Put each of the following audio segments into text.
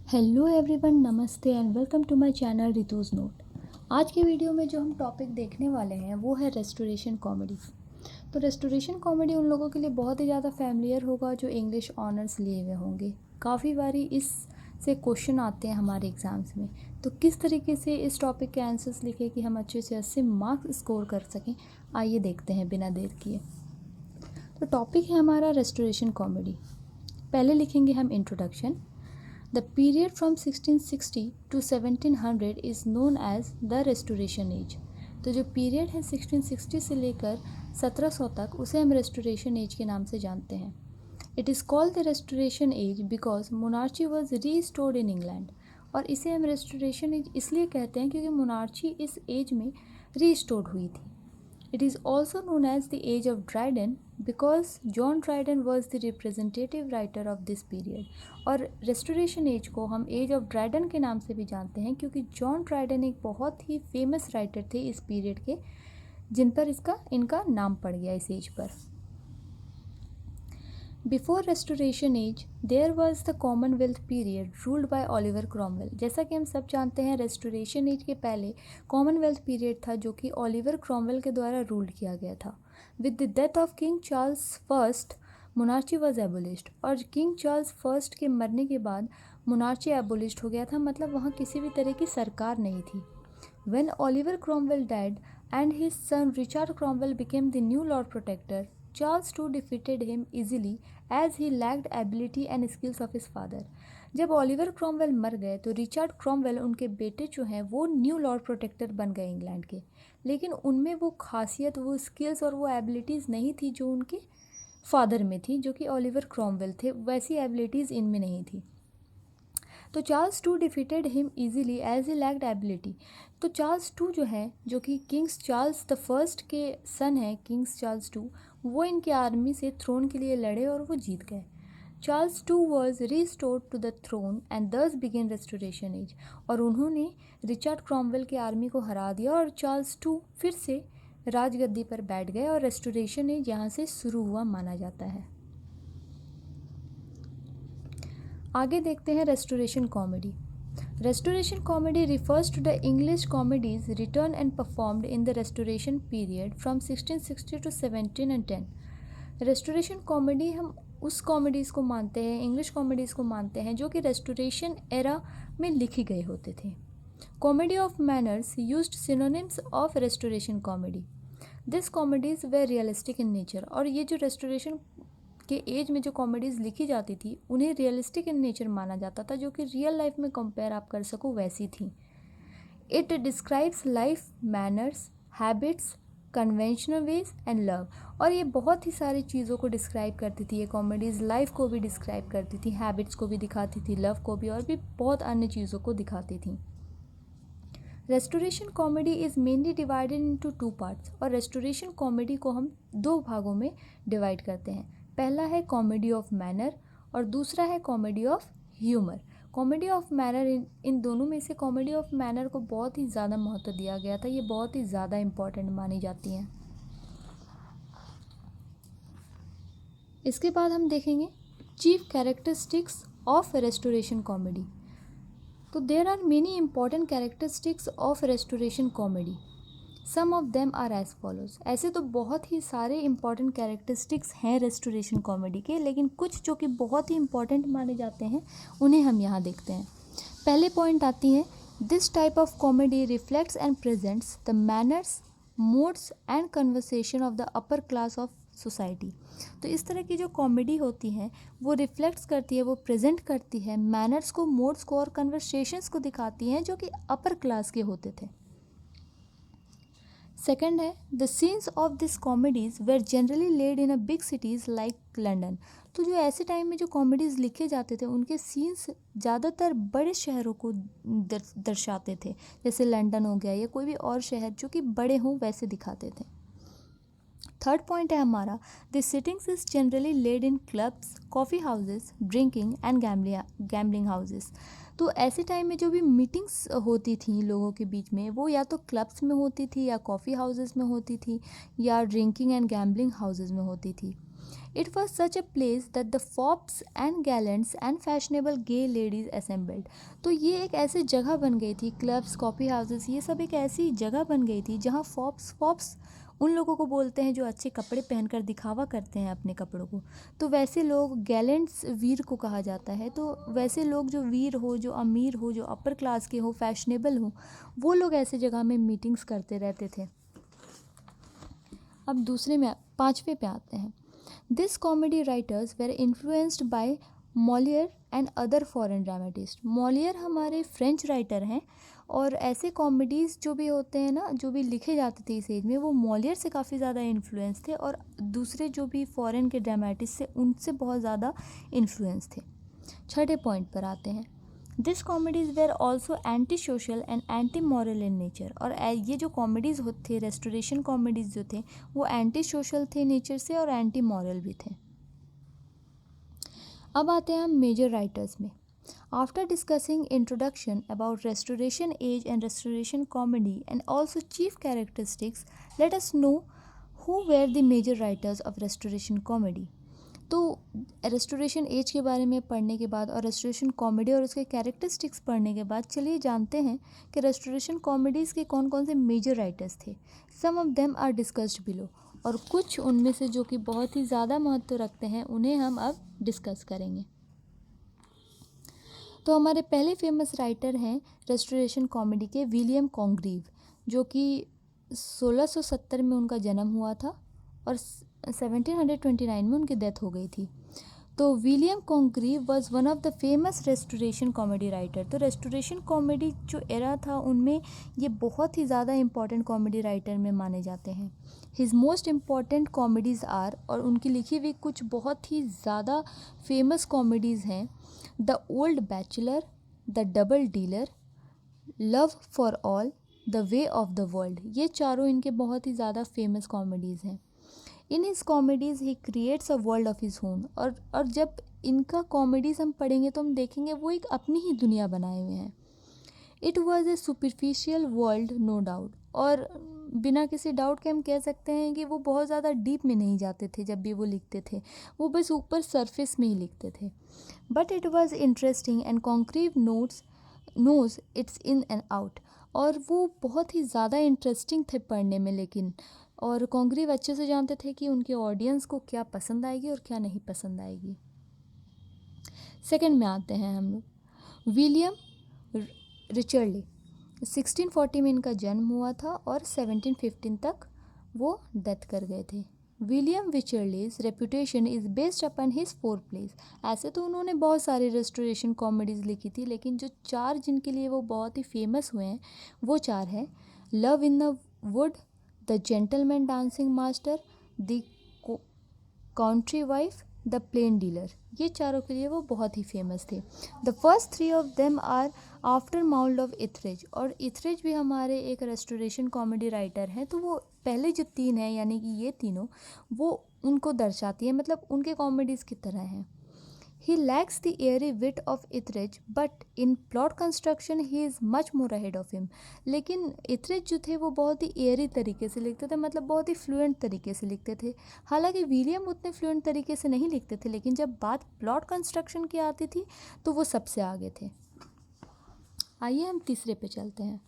Hello everyone, नमस्ते and welcome to my channel Ritu's note. आज के वीडियो में जो हम टॉपिक देखने वाले हैं वो है रेस्टोरेशन कॉमेडी। तो रेस्टोरेशन कॉमेडी उन लोगों के लिए बहुत ही ज़्यादा फैमिलियर होगा जो इंग्लिश ऑनर्स लिए हुए होंगे। काफ़ी बारी इस से क्वेश्चन आते हैं हमारे एग्ज़ाम्स में। तो किस तरीके से इस टॉपिक के आंसर्स लिखे कि हम अच्छे से 80 मार्क्स स्कोर कर सकें, आइए देखते हैं बिना देर किए। तो टॉपिक है हमारा रेस्टोरेशन कॉमेडी। पहले लिखेंगे हम introduction. The period from 1660 to 1700 is known as the Restoration Age। तो जो पीरियड है 1660 से लेकर 1700 तक उसे हम रेस्टोरेशन एज के नाम से जानते हैं। It is called the restoration age because monarchy was restored in England. और इसे हम रेस्टोरेशन एज इसलिए कहते हैं क्योंकि मोनार्ची इस एज में रीस्टोर्ड हुई थी। It is also known as the Age of Dryden because John Dryden was the representative writer of this period। और रेस्टोरेशन एज को हम एज ऑफ ड्राइडन के नाम से भी जानते हैं क्योंकि जॉन ड्राइडन एक बहुत ही फेमस राइटर थे इस पीरियड के, जिन पर इनका नाम पड़ गया इस एज पर। Before restoration age there was the commonwealth period ruled by Oliver Cromwell. जैसा कि हम सब जानते हैं रेस्टोरेशन एज के पहले कॉमनवेल्थ पीरियड था जो कि ओलिवर क्रॉमवेल के द्वारा रूल्ड किया गया था। With the death of king Charles first monarchy was एबोलिश्ड। और किंग चार्ल्स फर्स्ट के मरने के बाद मोनार्ची एबोलिश्ड हो गया था, मतलब वहाँ किसी भी तरह की सरकार नहीं थी। When Oliver Cromwell died and his son Richard Cromwell became the new Lord Protector, Charles II defeated him easily as he lacked ability and skills of his father। जब ओलिवर क्रॉमवेल मर गए तो रिचर्ड क्रॉमवेल उनके बेटे जो हैं वो new Lord protector बन गए इंग्लैंड के, लेकिन उनमें वो खासियत, वो स्किल्स और वो एबिलिटीज़ नहीं थी जो उनके फादर में थी, जो कि ओलिवर क्रॉमवेल थे। वैसी एबिलिटीज़ इनमें नहीं थी। तो Charles two defeated him easily as he lacked ability. तो चार्ल्स टू जो है, जो कि किंग्स चार्ल्स द फर्स्ट के सन है, किंग्स चार्ल्स टू, वो इनके आर्मी से थ्रोन के लिए लड़े और वो जीत गए। Charles two was restored to the throne and thus begin restoration age. और उन्होंने रिचर्ड क्रॉमवेल के आर्मी को हरा दिया और चार्ल्स टू फिर से राजगद्दी पर बैठ गए और रेस्टोरेशन एज यहाँ से शुरू हुआ माना जाता है। आगे देखते हैं restoration comedy. Restoration comedy refers to the English comedies written and performed in the restoration period from 1660 to 1710। Restoration comedy हम उस कॉमेडीज़ को मानते हैं, इंग्लिश कॉमेडीज़ को मानते हैं जो कि रेस्टोरेशन एरा में लिखी गए होते थे। Comedy of manners used synonyms of restoration comedy. This comedies way realistic in nature. और ये जो रेस्टोरेशन के एज में जो कॉमेडीज़ लिखी जाती थी उन्हें रियलिस्टिक इन नेचर माना जाता था, जो कि रियल लाइफ में कंपेयर आप कर सको वैसी थी। It describes life, manners, habits, conventional ways and love. और ये बहुत ही सारी चीज़ों को डिस्क्राइब करती थी ये कॉमेडीज़। लाइफ को भी डिस्क्राइब करती थी, हैबिट्स को भी दिखाती थी, लव को भी, और भी बहुत अन्य चीज़ों को दिखाती थी। Restoration comedy is mainly divided into two parts. और रेस्टोरेशन कॉमेडी को हम दो भागों में डिवाइड करते हैं। पहला है कॉमेडी ऑफ मैनर और दूसरा है comedy of humour. Comedy of manner, इन दोनों में से कॉमेडी ऑफ मैनर को बहुत ही ज़्यादा महत्व दिया गया था, ये बहुत ही ज़्यादा इम्पॉर्टेंट मानी जाती हैं। इसके बाद हम देखेंगे chief characteristics of restoration comedy. तो there are many important characteristics of restoration comedy. Some of them are as follows. ऐसे तो बहुत ही सारे इंपॉर्टेंट कैरेक्टरिस्टिक्स हैं रेस्टोरेशन कॉमेडी के, लेकिन कुछ जो कि बहुत ही इंपॉर्टेंट माने जाते हैं उन्हें हम यहाँ देखते हैं। पहले पॉइंट आती है, this type of comedy reflects and presents the manners, modes and conversation of the upper class of society. तो इस तरह की जो कॉमेडी होती है वो रिफ्लेक्ट्स करती है, वो प्रेजेंट करती है मैनर्स को, मोड्स को और कन्वर्सेशंस को दिखाती हैं जो कि अपर क्लास के होते थे। सेकेंड है, the scenes of this comedies were generally laid in a big cities like London. तो जो ऐसे टाइम में जो कॉमेडीज़ लिखे जाते थे उनके सीन्स ज़्यादातर बड़े शहरों को दर्शाते थे, जैसे लंदन हो गया या कोई भी और शहर जो कि बड़े हों वैसे दिखाते थे। थर्ड पॉइंट है हमारा, this sittings is generally laid in clubs, coffee houses, drinking and gambling houses. तो ऐसे टाइम में जो भी मीटिंग्स होती थी लोगों के बीच में वो या तो क्लब्स में होती थी या कॉफ़ी हाउसेस में होती थी या ड्रिंकिंग एंड गैम्बलिंग हाउसेस में होती थी। It was such a place that the fops and gallants and fashionable gay ladies assembled. तो ये एक ऐसी जगह बन गई थी, क्लब्स, कॉफ़ी हाउसेस, ये सब एक ऐसी जगह बन गई थी जहाँ फॉप्स उन लोगों को बोलते हैं जो अच्छे कपड़े पहनकर दिखावा करते हैं अपने कपड़ों को। तो वैसे लोग, गैलेंट्स वीर को कहा जाता है, तो वैसे लोग जो वीर हो, जो अमीर हो, जो अपर क्लास के हो, फैशनेबल हो, वो लोग ऐसे जगह में मीटिंग्स करते रहते थे। अब दूसरे में, पाँचवें पे आते हैं। This comedy writers were influenced by Moliere and other foreign dramatist. Moliere हमारे फ्रेंच राइटर हैं और ऐसे कॉमेडीज़ जो भी होते हैं ना, जो भी लिखे जाते थे इस एज में, वो मॉलियर से काफ़ी ज़्यादा इन्फ्लुएंस थे और दूसरे जो भी फॉरेन के ड्रामेटिस्ट से उनसे बहुत ज़्यादा इन्फ्लुएंस थे। छठे पॉइंट पर आते हैं। This comedies were also anti social and anti moral in nature. और ये जो कॉमेडीज़ होते थे, रेस्टोरेशन कॉमेडीज़ जो थे, वो एंटी सोशल थे नेचर से और एंटी मॉरल भी थे। अब आते हैं हम मेजर राइटर्स में। After discussing introduction about restoration age and restoration comedy and also chief characteristics, let us know who were the major writers of restoration comedy. तो रेस्टोरेशन एज के बारे में पढ़ने के बाद और रेस्टोरेशन कॉमेडी और उसके कैरेक्टरिस्टिक्स पढ़ने के बाद चलिए जानते हैं कि रेस्टोरेशन कॉमेडीज़ के कौन कौन से मेजर राइटर्स थे। Some of them are discussed below, और कुछ उनमें से जो कि बहुत ही ज़्यादा महत्व रखते हैं उन्हें हम अब डिस्कस करेंगे। तो हमारे पहले फेमस राइटर हैं रेस्टोरेशन कॉमेडी के विलियम कॉन्ग्रीव, जो कि 1670 में उनका जन्म हुआ था और 1729 में उनकी डेथ हो गई थी। तो William Congreve was one of the famous restoration comedy writer. तो रेस्टोरेशन कॉमेडी जो एरा था उनमें ये बहुत ही ज़्यादा इंपॉर्टेंट कॉमेडी राइटर में माने जाते हैं। His most important comedies are, और उनकी लिखी हुई कुछ बहुत ही ज़्यादा फेमस कॉमेडीज़ हैं, the old bachelor, the double dealer, love for all, the way of the world. ये चारों इनके बहुत ही ज़्यादा फेमस कॉमेडीज़ हैं। In his comedies he creates a world of his own. और जब इनका कॉमेडीज़ हम पढ़ेंगे तो हम देखेंगे वो एक अपनी ही दुनिया बनाए हुए हैं। It was a superficial world, no doubt. और बिना किसी डाउट के हम कह सकते हैं कि वो बहुत ज़्यादा डीप में नहीं जाते थे जब भी वो लिखते थे, वो बस ऊपर सरफेस में ही लिखते थे। But it was interesting and Congreve knows its in and out. और वो बहुत ही ज़्यादा इंटरेस्टिंग थे पढ़ने में, लेकिन और कॉन्ग्रीव अच्छे से जानते थे कि उनके ऑडियंस को क्या पसंद आएगी और क्या नहीं पसंद आएगी। सेकंड में आते हैं हम लोग। विलियम रिचर्डले, 1640 में इनका जन्म हुआ था और 1715 तक वो डेथ कर गए थे। William Wycherley's reputation is based upon his 4 plays. ऐसे तो उन्होंने बहुत सारी रेस्टोरेशन कॉमेडीज़ लिखी थी, लेकिन जो 4 जिनके लिए वो बहुत ही फेमस हुए हैं वो 4 हैं। Love in the wood, the gentleman dancing master, the country wife, the plain dealer. ये चारों के लिए वो बहुत ही फेमस थे। The first 3 of them are after mould of Etherege. और इथरेज भी हमारे एक रेस्टोरेशन कॉमेडी राइटर हैं, तो वो पहले जो 3 हैं यानी कि ये तीनों वो उनको दर्शाती है, मतलब उनके कॉमेडीज़ की तरह हैं। He lacks the airy wit of Ithridge, but in plot construction he is much more ahead of him. लेकिन इथरिज जो थे वो बहुत ही एयरी तरीके से लिखते थे, मतलब बहुत ही फ्लुएंट तरीके से लिखते थे। हालांकि विलियम उतने फ्लुएंट तरीके से नहीं लिखते थे, लेकिन जब बात प्लॉट कंस्ट्रक्शन की आती थी तो वो सबसे आगे थे। आइए हम तीसरे पे चलते हैं।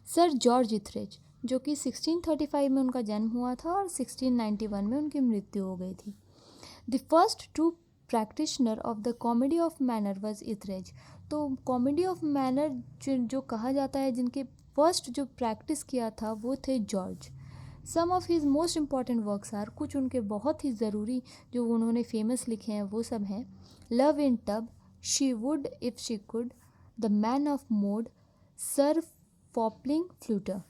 सर जॉर्ज इथरिज, जो कि 1635 में उनका जन्म हुआ था और 1691 में उनकी मृत्यु हो गई थी। The first true practitioner of the comedy of manner was Etherege. तो कॉमेडी ऑफ मैनर जो कहा जाता है, जिनके फर्स्ट जो प्रैक्टिस किया था वो थे George. Some of his most important works are, कुछ उनके बहुत ही ज़रूरी जो उन्होंने फेमस लिखे हैं वो सब हैं। Love in tub, she would if she could, the man of mode, sir Fopling Flutter.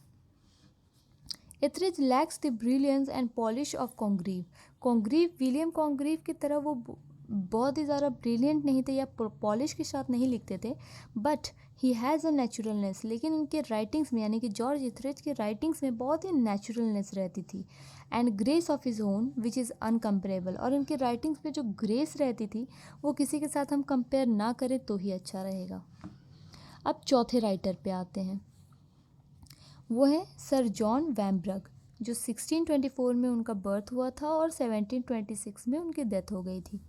Etherege lacks the brilliance and polish of Congreve, William Congreve की तरह वो बहुत ही ज़्यादा ब्रिलियंट नहीं थे या पॉलिश के साथ नहीं लिखते थे, but he has a naturalness. लेकिन उनके राइटिंग्स में यानी कि जॉर्ज इथरिज के राइटिंग्स में बहुत ही नेचुरलनेस रहती थी। And grace of his own which is uncomparable. और इनके राइटिंग्स में जो ग्रेस रहती थी वो किसी के साथ हम कंपेयर ना करें तो ही अच्छा रहेगा। अब चौथे राइटर पे आते हैं, वो है सर जॉन वैम्ब्रग, जो 1624 में उनका बर्थ हुआ था और 1726 में उनकी डेथ हो गई थी।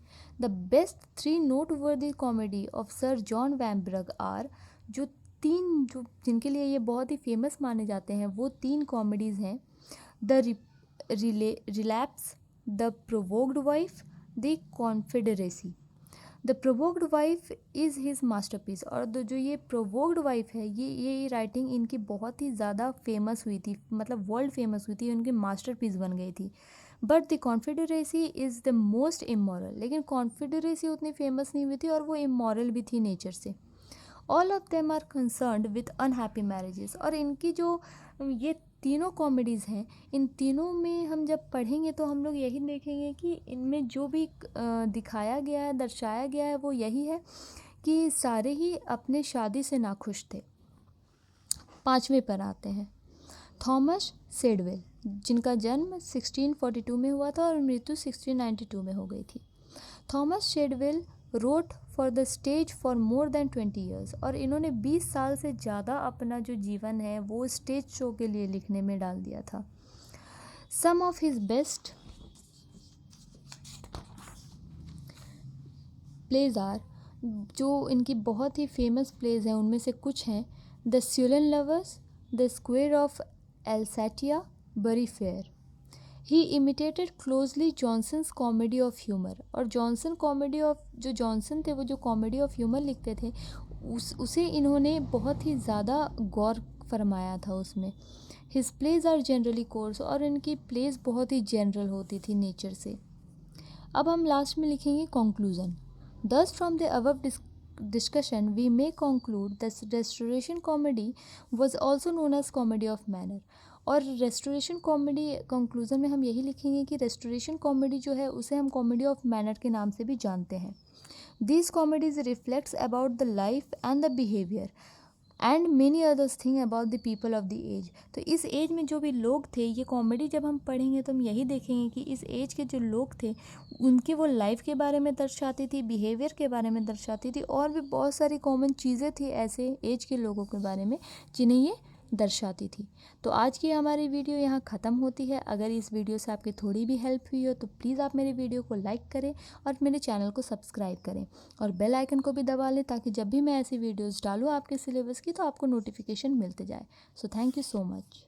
The best 3 noteworthy comedy of sir John Vanbrugh are, जो जिनके लिए ये बहुत ही फेमस माने जाते हैं वो 3 कॉमेडीज़ हैं, the relapse, the provoked wife, the confederacy. The provoked wife is his masterpiece, और जो ये प्रोवोक्ड वाइफ है ये राइटिंग इनकी बहुत ही ज़्यादा फेमस हुई थी, मतलब वर्ल्ड फेमस हुई थी, उनकी मास्टरपीस बन गई थी। But the confederacy is the most immoral, लेकिन कॉन्फेडरेसी उतनी फेमस नहीं हुई थी और वो इमोरल भी थी नेचर से। All of them are concerned with unhappy marriages, और इनकी जो ये तीनों कॉमेडीज़ हैं, इन तीनों में हम जब पढ़ेंगे तो हम लोग यही देखेंगे कि इनमें जो भी दिखाया गया है, दर्शाया गया है, वो यही है कि सारे ही अपने शादी से नाखुश थे। 5वें पर आते हैं, थॉमस शेडवेल, जिनका जन्म 1642 में हुआ था और मृत्यु 1692 में हो गई थी। Thomas Shadwell wrote for the stage for more than 20 years, और इन्होंने 20 साल से ज़्यादा अपना जो जीवन है वो स्टेज शो के लिए लिखने में डाल दिया था। Some of his best plays are, जो इनकी बहुत ही फेमस प्लेज हैं उनमें से कुछ हैं, the Sullen lovers, the squire of Alsatia, Bury Fair. He imitated closely Jonson's comedy of humour, और जॉनसन कॉमेडी ऑफ, जो जॉनसन थे वो जो कॉमेडी ऑफ ह्यूमर लिखते थे उसे इन्होंने बहुत ही ज़्यादा गौर फरमाया था उसमें। His plays are generally coarse, और इनकी प्लेज बहुत ही जनरल होती थी नेचर से। अब हम लास्ट में लिखेंगे conclusion. Thus from the above discussion we may conclude that restoration comedy was also known as comedy of manner, और रेस्टोरेशन कॉमेडी कंक्लूज़न में हम यही लिखेंगे कि रेस्टोरेशन कॉमेडी जो है उसे हम कॉमेडी ऑफ मैनर के नाम से भी जानते हैं। These comedies reflects about the life and the behavior and many others thing about the people of the age. तो इस एज में जो भी लोग थे, ये कॉमेडी जब हम पढ़ेंगे तो हम यही देखेंगे कि इस एज के जो लोग थे उनके वो लाइफ के बारे में दर्शाती थी, बिहेवियर के बारे में दर्शाती थी, और भी बहुत सारी कॉमन चीज़ें थी ऐसे एज के लोगों के बारे में जिन्हें ये दर्शाती थी। तो आज की हमारी वीडियो यहाँ ख़त्म होती है। अगर इस वीडियो से आपकी थोड़ी भी हेल्प हुई हो तो प्लीज़ आप मेरे वीडियो को लाइक करें और मेरे चैनल को सब्सक्राइब करें और बेल आइकन को भी दबा लें, ताकि जब भी मैं ऐसी वीडियोस डालूँ आपके सिलेबस की तो आपको नोटिफिकेशन मिलते जाए। So thank you so much.